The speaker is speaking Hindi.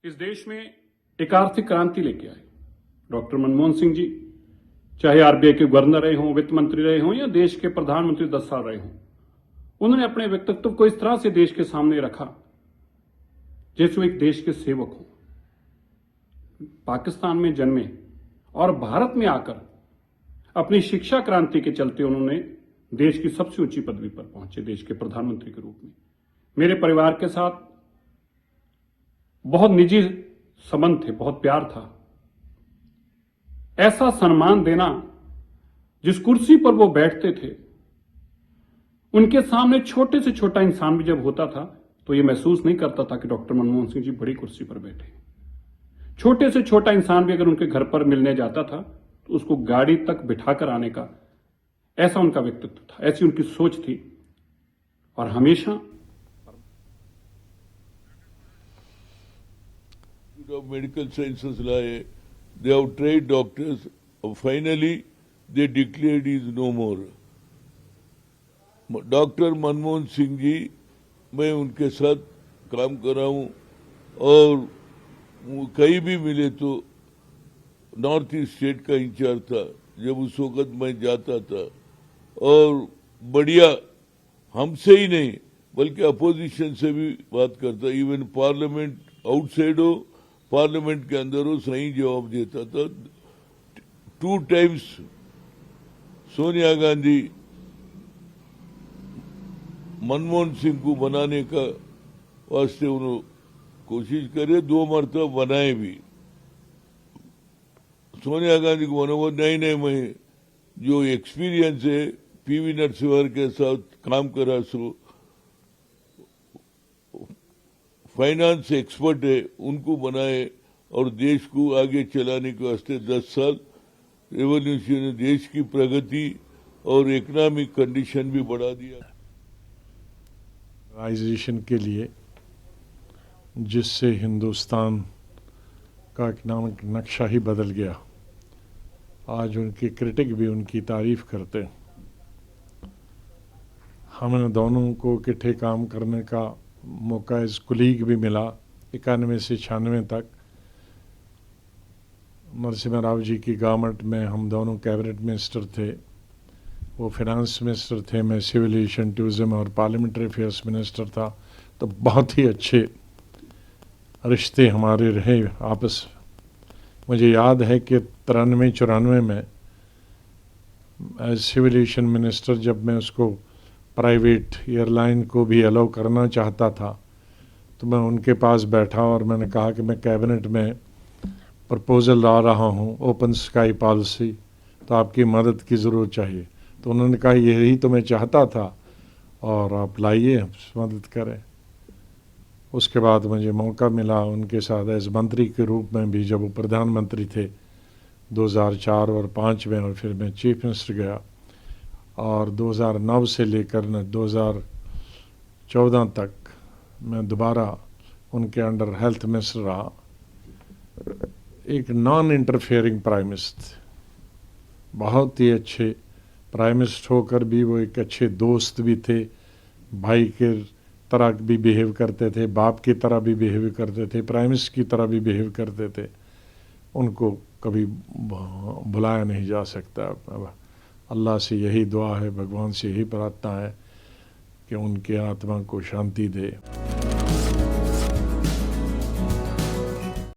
इस देश में एक आर्थिक क्रांति लेके आए डॉक्टर मनमोहन सिंह जी, चाहे आरबीआई के गवर्नर रहे हों, वित्त मंत्री रहे हों या देश के प्रधानमंत्री 10 साल रहे हों। उन्होंने अपने व्यक्तित्व को इस तरह से देश के सामने रखा जैसे वो एक देश के सेवक हों। पाकिस्तान में जन्मे और भारत में आकर अपनी शिक्षा क्रांति के चलते उन्होंने देश की सबसे ऊंची पदवी पर पहुंचे, देश के प्रधानमंत्री के रूप में। मेरे परिवार के साथ बहुत निजी संबंध थे, बहुत प्यार था। ऐसा सम्मान देना, जिस कुर्सी पर वो बैठते थे, उनके सामने छोटे से छोटा इंसान भी जब होता था तो ये महसूस नहीं करता था कि डॉक्टर मनमोहन सिंह जी बड़ी कुर्सी पर बैठे। छोटे से छोटा इंसान भी अगर उनके घर पर मिलने जाता था तो उसको गाड़ी तक बिठाकर आने का, ऐसा उनका व्यक्तित्व था, ऐसी उनकी सोच थी। और हमेशा of medical sciences lie, they have tried doctors, finally they declared he is no more. Doctor Manmohan Singh ji, मैं उनके साथ काम कर रहा हूँ और कहीं भी मिले तो नॉर्थ ईस्ट स्टेट का इंचार्ज था जब उस वक्त मैं जाता था, और बढ़िया हमसे ही नहीं बल्कि अपोजिशन से भी बात करता, इवन पार्लियामेंट आउटसाइड हो पार्लियामेंट के अंदर हो सही जवाब देता था। 2 times सोनिया गांधी मनमोहन सिंह को बनाने का वास्ते उन्होंने कोशिश करे, 2 मरतबा बनाए भी। सोनिया गांधी को मनोबल नहीं, मैं जो एक्सपीरियंस है पीवी नरसिम्हा के साथ काम करा, सो फाइनेंस एक्सपर्ट है, उनको बनाए और देश को आगे चलाने के वास्ते 10 साल रेवोल्यूशन ने देश की प्रगति और इकोनॉमिक कंडीशन भी बढ़ा दिया ऑर्गेनाइजेशन के लिए, जिससे हिंदुस्तान का इकोनॉमिक नक्शा ही बदल गया। आज उनके क्रिटिक भी उनकी तारीफ करते हैं। हम दोनों को इकट्ठे काम करने का मौका एज कुलीग भी मिला 91 से 96 तक। नरसिम्हा राव जी की गवर्नमेंट में हम दोनों कैबिनेट मिनिस्टर थे, वो फाइनेंस मिनिस्टर थे, मैं सिविल एविएशन टूरिज्म और पार्लियामेंट्री अफेयर्स मिनिस्टर था। तो बहुत ही अच्छे रिश्ते हमारे रहे आपस। मुझे याद है कि 93-94 में एज सिविल एविएशन मिनिस्टर जब मैं उसको प्राइवेट एयरलाइन को भी अलाउ करना चाहता था तो मैं उनके पास बैठा और मैंने कहा कि मैं कैबिनेट में प्रपोज़ल ला रहा हूँ ओपन स्काई पॉलिसी, तो आपकी मदद की ज़रूरत चाहिए। तो उन्होंने कहा यही तो मैं चाहता था और आप लाइए, मदद करें। उसके बाद मुझे मौका मिला उनके साथ एज मंत्री के रूप में भी, जब वो प्रधानमंत्री थे 2004 और 2005 में, और फिर मैं चीफ मिनिस्टर गया। और 2009 से लेकर 2014 तक मैं दोबारा उनके अंडर हेल्थ मिनिस्टर रहा। एक नॉन इंटरफेयरिंग प्राइम मिनिस्टर, बहुत ही अच्छे प्राइम मिनिस्टर होकर भी वो एक अच्छे दोस्त भी थे, भाई के तरह भी बिहेव करते थे, बाप की तरह भी बिहेव करते थे, प्राइम मिनिस्टर की तरह भी बिहेव करते थे। उनको कभी भुलाया नहीं जा सकता। अल्लाह से यही दुआ है, भगवान से यही प्रार्थना है कि उनके आत्मा को शांति दे।